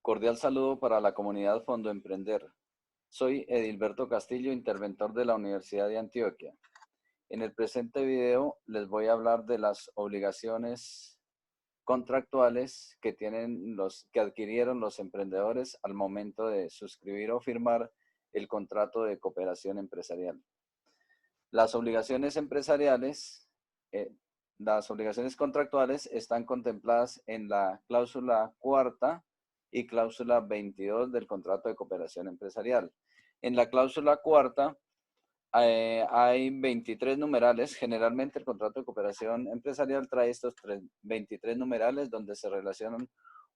Cordial saludo para la comunidad Fondo Emprender. Soy Edilberto Castillo, interventor de la Universidad de Antioquia. En el presente video les voy a hablar de las obligaciones contractuales que adquirieron los emprendedores al momento de suscribir o firmar el contrato de cooperación empresarial. Las obligaciones empresariales, eh, las obligaciones contractuales están contempladas en la cláusula cuarta y cláusula 22 del contrato de cooperación empresarial. En la cláusula cuarta hay 23 numerales. Generalmente el contrato de cooperación empresarial trae estos 23 numerales donde se relacionan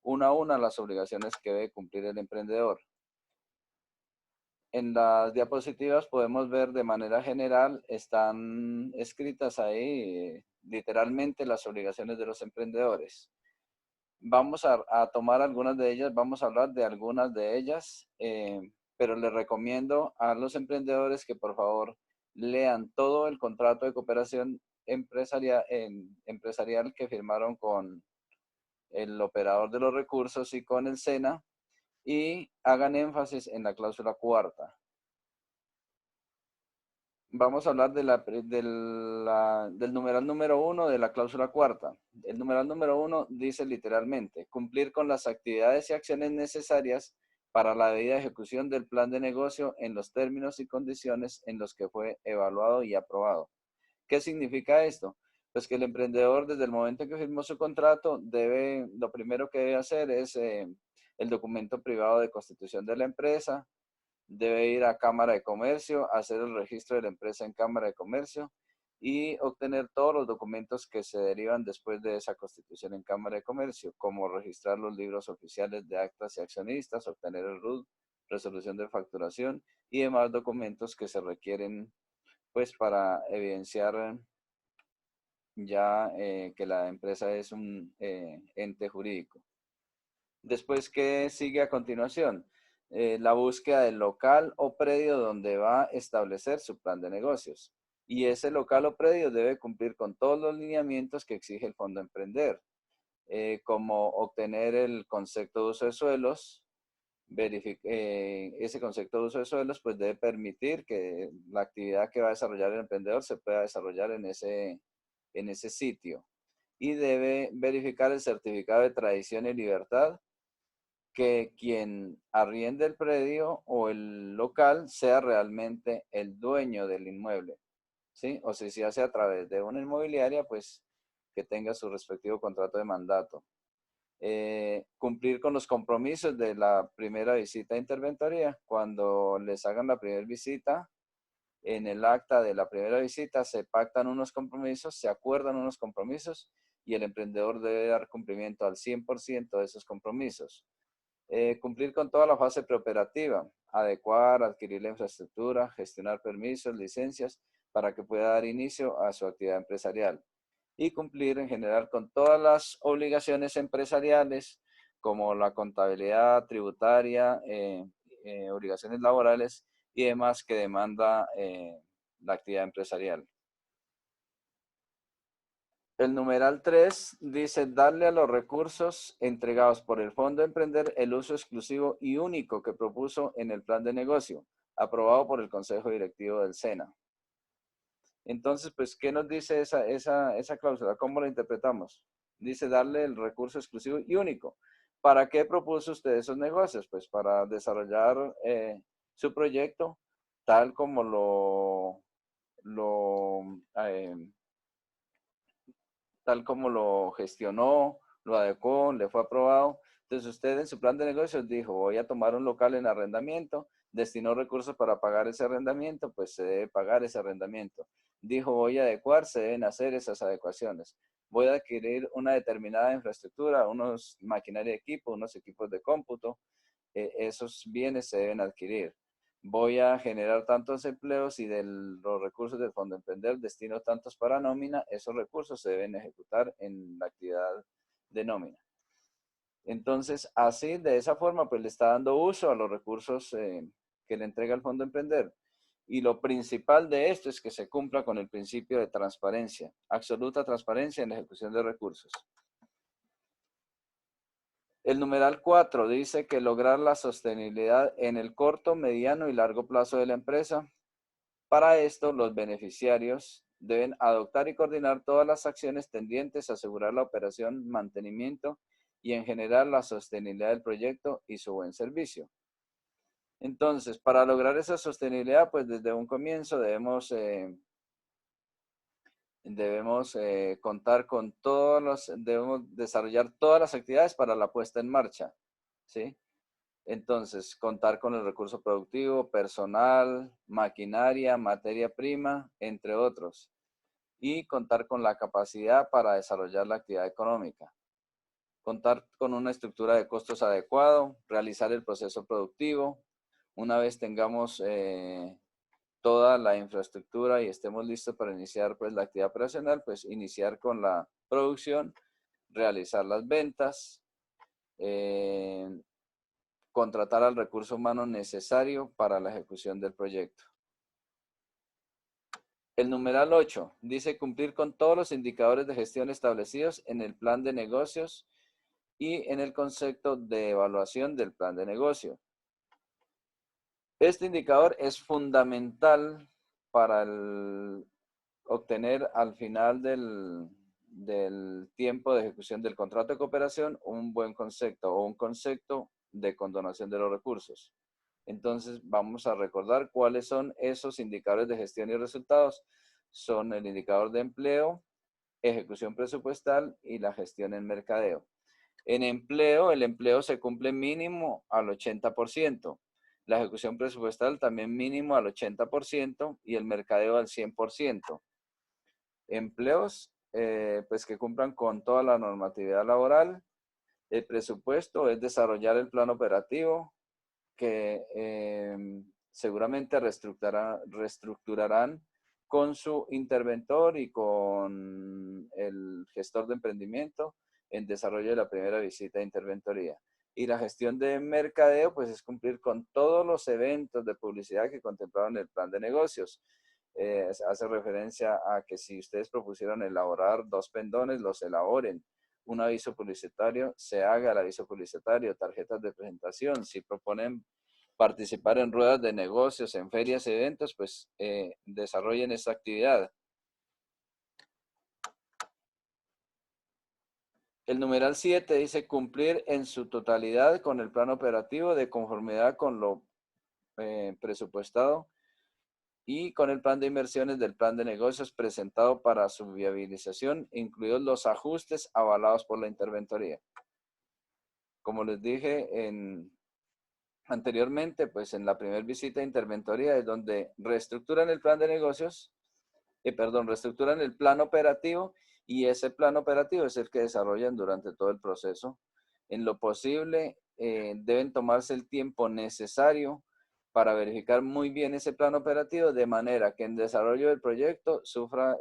una a una las obligaciones que debe cumplir el emprendedor. En las diapositivas podemos ver de manera general, están escritas ahí literalmente las obligaciones de los emprendedores. Vamos a tomar algunas de ellas, vamos a hablar de algunas de ellas, pero les recomiendo a los emprendedores que por favor lean todo el contrato de cooperación empresarial que firmaron con el operador de los recursos y con el SENA y hagan énfasis en la cláusula cuarta. Vamos a hablar del numeral número 1 de la cláusula cuarta. El numeral número 1 dice literalmente, cumplir con las actividades y acciones necesarias para la debida ejecución del plan de negocio en los términos y condiciones en los que fue evaluado y aprobado. ¿Qué significa esto? Pues que el emprendedor desde el momento en que firmó su contrato lo primero que debe hacer es el documento privado de constitución de la empresa, debe ir a Cámara de Comercio, hacer el registro de la empresa en Cámara de Comercio y obtener todos los documentos que se derivan después de esa constitución en Cámara de Comercio, como registrar los libros oficiales de actas y accionistas, obtener el RUT, resolución de facturación y demás documentos que se requieren pues para evidenciar ya que la empresa es un ente jurídico. Después, ¿qué sigue a continuación? La búsqueda del local o predio donde va a establecer su plan de negocios. Y ese local o predio debe cumplir con todos los lineamientos que exige el Fondo Emprender, como obtener el concepto de uso de suelos. Ese concepto de uso de suelos pues debe permitir que la actividad que va a desarrollar el emprendedor se pueda desarrollar en ese sitio. Y debe verificar el certificado de tradición y libertad, que quien arriende el predio o el local sea realmente el dueño del inmueble, ¿sí? O si se hace a través de una inmobiliaria, pues que tenga su respectivo contrato de mandato. Cumplir con los compromisos de la primera visita de interventoría. Cuando les hagan la primera visita, en el acta de la primera visita se pactan unos compromisos, se acuerdan unos compromisos y el emprendedor debe dar cumplimiento al 100% de esos compromisos. Cumplir con toda la fase preoperativa, adecuar, adquirir la infraestructura, gestionar permisos, licencias, para que pueda dar inicio a su actividad empresarial. Y cumplir en general con todas las obligaciones empresariales, como la contabilidad tributaria, obligaciones laborales y demás que demanda la actividad empresarial. El numeral 3 dice darle a los recursos entregados por el Fondo Emprender el uso exclusivo y único que propuso en el plan de negocio, aprobado por el Consejo Directivo del SENA. Entonces, pues, ¿qué nos dice esa cláusula? ¿Cómo la interpretamos? Dice darle el recurso exclusivo y único. ¿Para qué propuso usted esos negocios? Pues para desarrollar su proyecto tal como eh, tal como lo gestionó, lo adecuó, le fue aprobado. Entonces usted en su plan de negocios dijo, voy a tomar un local en arrendamiento, destinó recursos para pagar ese arrendamiento, pues se debe pagar ese arrendamiento. Dijo, voy a adecuar, se deben hacer esas adecuaciones. Voy a adquirir una determinada infraestructura, unos maquinaria de equipo, unos equipos de cómputo, esos bienes se deben adquirir. Voy a generar tantos empleos y de los recursos del Fondo Emprender destino tantos para nómina, esos recursos se deben ejecutar en la actividad de nómina. Entonces, así, de esa forma, pues le está dando uso a los recursos que le entrega el Fondo Emprender. Y lo principal de esto es que se cumpla con el principio de transparencia, absoluta transparencia en la ejecución de recursos. El numeral 4 dice que lograr la sostenibilidad en el corto, mediano y largo plazo de la empresa. Para esto, los beneficiarios deben adoptar y coordinar todas las acciones tendientes a asegurar la operación, mantenimiento y en general la sostenibilidad del proyecto y su buen servicio. Entonces, para lograr esa sostenibilidad, pues desde un comienzo debemos contar con debemos desarrollar todas las actividades para la puesta en marcha, ¿sí? Entonces, contar con el recurso productivo, personal, maquinaria, materia prima, entre otros. Y contar con la capacidad para desarrollar la actividad económica. Contar con una estructura de costos adecuado, realizar el proceso productivo. Una vez tengamos toda la infraestructura y estemos listos para iniciar pues, la actividad operacional, pues iniciar con la producción, realizar las ventas, eh, contratar al recurso humano necesario para la ejecución del proyecto. El numeral 8 dice cumplir con todos los indicadores de gestión establecidos en el plan de negocios y en el concepto de evaluación del plan de negocio. Este indicador es fundamental para obtener al final del tiempo de ejecución del contrato de cooperación un buen concepto o un concepto de condonación de los recursos. Entonces vamos a recordar cuáles son esos indicadores de gestión y resultados. Son el indicador de empleo, ejecución presupuestal y la gestión en mercadeo. En empleo, el empleo se cumple mínimo al 80%. La ejecución presupuestal también mínimo al 80% y el mercadeo al 100%. Empleos, pues que cumplan con toda la normatividad laboral. El presupuesto es desarrollar el plan operativo que seguramente reestructurarán con su interventor y con el gestor de emprendimiento en desarrollo de la primera visita de interventoría. Y la gestión de mercadeo, pues es cumplir con todos los eventos de publicidad que contemplaban el plan de negocios. Hace referencia a que si ustedes propusieron elaborar 2 pendones, los elaboren. Un aviso publicitario, se haga el aviso publicitario, tarjetas de presentación. Si proponen participar en ruedas de negocios, en ferias, eventos, pues desarrollen esta actividad. El numeral 7 dice cumplir en su totalidad con el plan operativo de conformidad con lo presupuestado y con el plan de inversiones del plan de negocios presentado para su viabilización, incluidos los ajustes avalados por la interventoría. Como les dije anteriormente, pues en la primera visita de interventoría es donde reestructuran el plan de negocios, reestructuran el plan operativo y ese plan operativo es el que desarrollan durante todo el proceso. En lo posible, deben tomarse el tiempo necesario para verificar muy bien ese plan operativo de manera que en desarrollo del proyecto sufra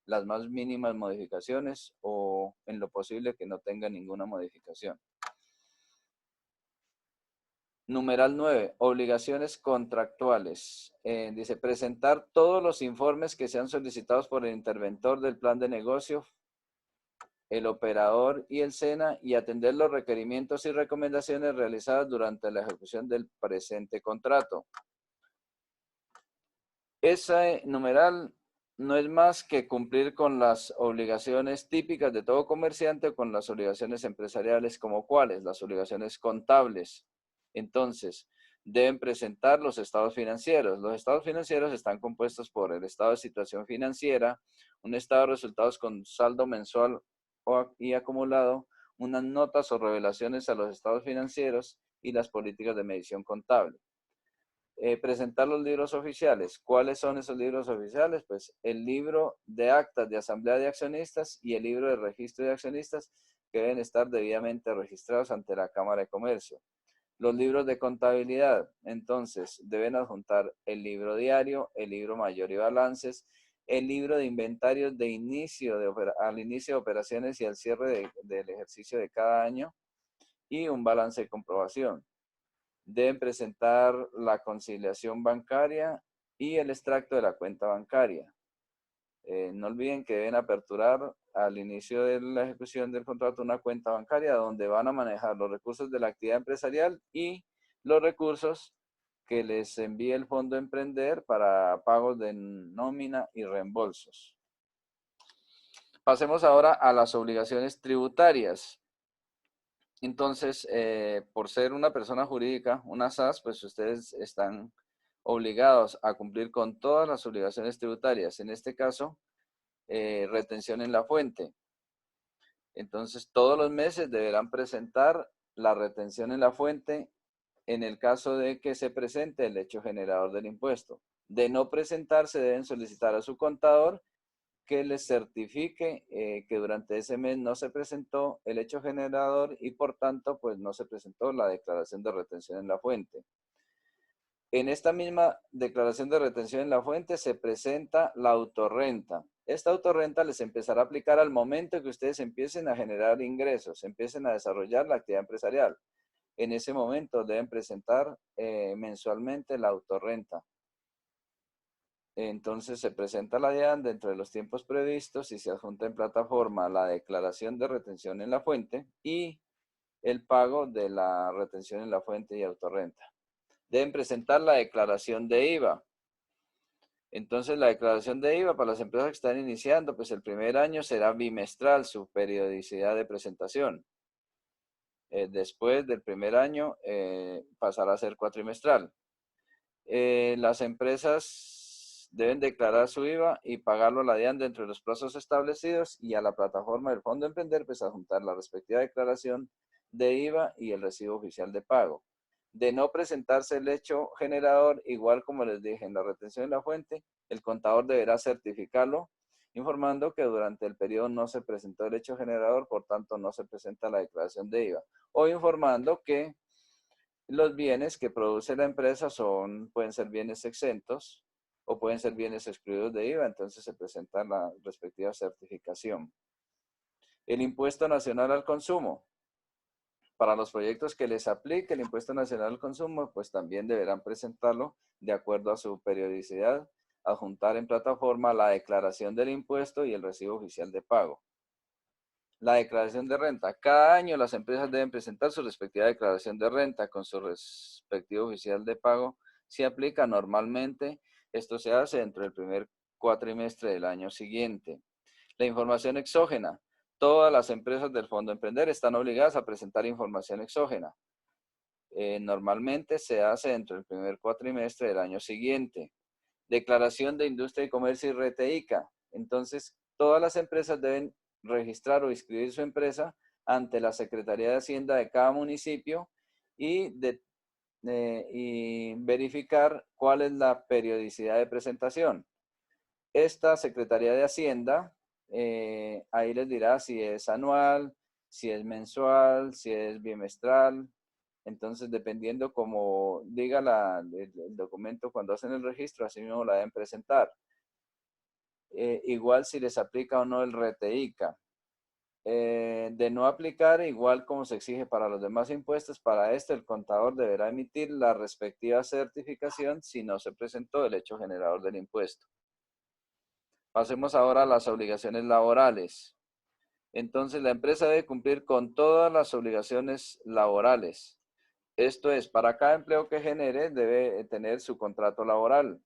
las más mínimas modificaciones o en lo posible que no tenga ninguna modificación. Numeral 9, obligaciones contractuales. Dice, presentar todos los informes que sean solicitados por el interventor del plan de negocio, el operador y el SENA y atender los requerimientos y recomendaciones realizadas durante la ejecución del presente contrato. Ese numeral no es más que cumplir con las obligaciones típicas de todo comerciante o con las obligaciones empresariales como cuáles, las obligaciones contables. Entonces, deben presentar los estados financieros. Los estados financieros están compuestos por el estado de situación financiera, un estado de resultados con saldo mensual y acumulado, unas notas o revelaciones a los estados financieros y las políticas de medición contable. Presentar los libros oficiales. ¿Cuáles son esos libros oficiales? Pues el libro de actas de asamblea de accionistas y el libro de registro de accionistas que deben estar debidamente registrados ante la Cámara de Comercio. Los libros de contabilidad, entonces, deben adjuntar el libro diario, el libro mayor y balances, el libro de inventarios de al inicio de operaciones y al cierre del ejercicio de cada año y un balance de comprobación. Deben presentar la conciliación bancaria y el extracto de la cuenta bancaria. No olviden que deben aperturar al inicio de la ejecución del contrato una cuenta bancaria donde van a manejar los recursos de la actividad empresarial y los recursos que les envíe el Fondo Emprender para pagos de nómina y reembolsos. Pasemos ahora a las obligaciones tributarias. Entonces, por ser una persona jurídica, una SAS, pues ustedes están obligados a cumplir con todas las obligaciones tributarias. En este caso, retención en la fuente. Entonces, todos los meses deberán presentar la retención en la fuente en el caso de que se presente el hecho generador del impuesto. De no presentarse, deben solicitar a su contador que les certifique que durante ese mes no se presentó el hecho generador y por tanto pues no se presentó la declaración de retención en la fuente. En esta misma declaración de retención en la fuente se presenta la autorrenta. Esta autorrenta les empezará a aplicar al momento que ustedes empiecen a generar ingresos, empiecen a desarrollar la actividad empresarial. En ese momento deben presentar mensualmente la autorrenta. Entonces se presenta la DIAN dentro de los tiempos previstos y se adjunta en plataforma la declaración de retención en la fuente y el pago de la retención en la fuente y autorrenta. Deben presentar la declaración de IVA. Entonces la declaración de IVA para las empresas que están iniciando, pues el primer año será bimestral su periodicidad de presentación. Después del primer año pasará a ser cuatrimestral. Las empresas deben declarar su IVA y pagarlo a la DIAN dentro de los plazos establecidos y a la plataforma del Fondo Emprender pues adjuntar la respectiva declaración de IVA y el recibo oficial de pago. De no presentarse el hecho generador, igual como les dije en la retención de la fuente, el contador deberá certificarlo informando que durante el periodo no se presentó el hecho generador, por tanto no se presenta la declaración de IVA, o informando que los bienes que produce la empresa pueden ser bienes exentos o pueden ser bienes excluidos de IVA, entonces se presenta la respectiva certificación. El impuesto nacional al consumo. Para los proyectos que les aplique el impuesto nacional al consumo, pues también deberán presentarlo de acuerdo a su periodicidad, adjuntar en plataforma la declaración del impuesto y el recibo oficial de pago. La declaración de renta. Cada año las empresas deben presentar su respectiva declaración de renta con su respectivo oficial de pago. Si aplica normalmente, esto se hace dentro del primer cuatrimestre del año siguiente. La información exógena. Todas las empresas del Fondo Emprender están obligadas a presentar información exógena. Normalmente se hace dentro del primer cuatrimestre del año siguiente. Declaración de Industria y Comercio y RTICA. Entonces, todas las empresas deben registrar o inscribir su empresa ante la Secretaría de Hacienda de cada municipio y verificar cuál es la periodicidad de presentación. Esta Secretaría de Hacienda, ahí les dirá si es anual, si es mensual, si es bimestral. Entonces, dependiendo como diga el documento cuando hacen el registro, así mismo la deben presentar. Igual si les aplica o no el RTICA. De no aplicar, igual como se exige para los demás impuestos, para este el contador deberá emitir la respectiva certificación si no se presentó el hecho generador del impuesto. Pasemos ahora a las obligaciones laborales. Entonces, la empresa debe cumplir con todas las obligaciones laborales. Esto es, para cada empleo que genere, debe tener su contrato laboral.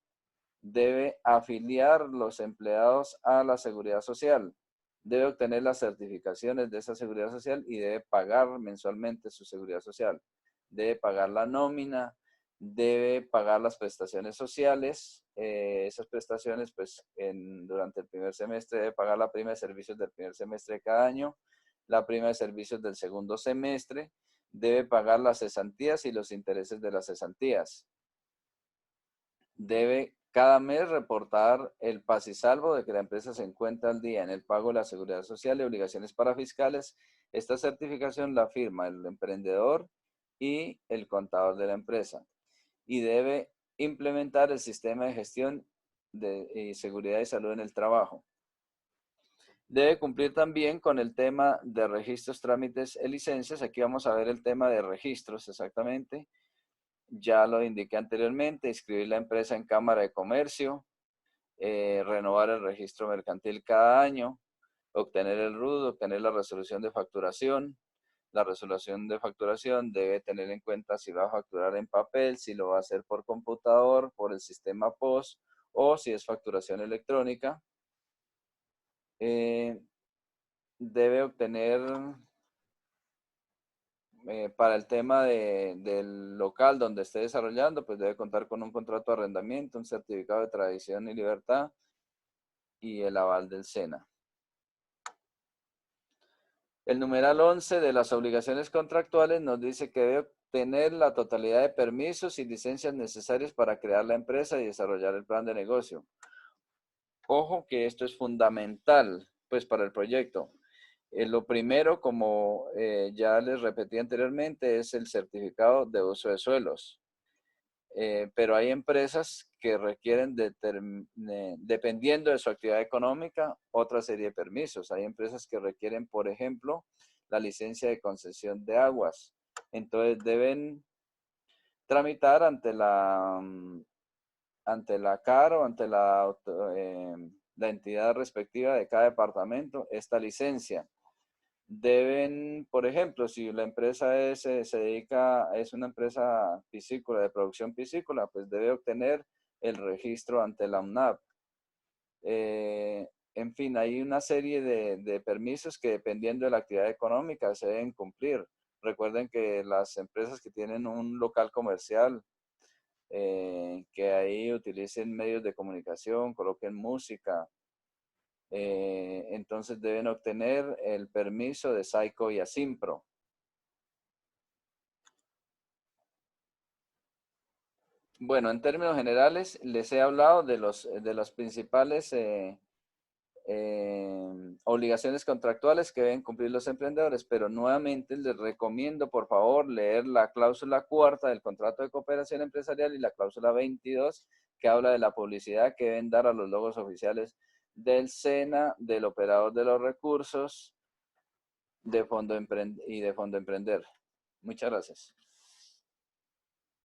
Debe afiliar los empleados a la seguridad social. Debe obtener las certificaciones de esa seguridad social y debe pagar mensualmente su seguridad social. Debe pagar la nómina, debe pagar las prestaciones sociales. Esas prestaciones, pues, durante el primer semestre debe pagar la prima de servicios del primer semestre de cada año, la prima de servicios del segundo semestre, debe pagar las cesantías y los intereses de las cesantías. Debe cada mes reportar el paz y salvo de que la empresa se encuentra al día en el pago de la seguridad social y obligaciones parafiscales. Esta certificación la firma el emprendedor y el contador de la empresa. Y debe implementar el sistema de gestión de seguridad y salud en el trabajo. Debe cumplir también con el tema de registros, trámites y licencias. Aquí vamos a ver el tema de registros exactamente. Ya lo indiqué anteriormente, inscribir la empresa en Cámara de Comercio, renovar el registro mercantil cada año, obtener el RUT, obtener la resolución de facturación. La resolución de facturación debe tener en cuenta si va a facturar en papel, si lo va a hacer por computador, por el sistema POS o si es facturación electrónica. Debe obtener para el tema del local donde esté desarrollando, pues debe contar con un contrato de arrendamiento, un certificado de tradición y libertad y el aval del SENA. El numeral 11 de las obligaciones contractuales nos dice que debe obtener la totalidad de permisos y licencias necesarias para crear la empresa y desarrollar el plan de negocio. Ojo que esto es fundamental, pues, para el proyecto. Lo primero, como ya les repetí anteriormente, es el certificado de uso de suelos. Pero hay empresas que requieren, dependiendo de su actividad económica, otra serie de permisos. Hay empresas que requieren, por ejemplo, la licencia de concesión de aguas. Entonces deben tramitar ante la CAR o ante la entidad respectiva de cada departamento esta licencia. Deben, por ejemplo, si la empresa se dedica, es una empresa piscícola, de producción piscícola, pues debe obtener el registro ante la UNAP. En fin, hay una serie de permisos que dependiendo de la actividad económica se deben cumplir. Recuerden que las empresas que tienen un local comercial, que ahí utilicen medios de comunicación, coloquen música, entonces deben obtener el permiso de SAICO y ASIMPRO. Bueno, en términos generales, les he hablado de las principales obligaciones contractuales que deben cumplir los emprendedores, pero nuevamente les recomiendo, por favor, leer la cláusula cuarta del contrato de cooperación empresarial y la cláusula 22, que habla de la publicidad que deben dar a los logos oficiales del SENA, del operador de los recursos y de Fondo Emprender. Muchas gracias.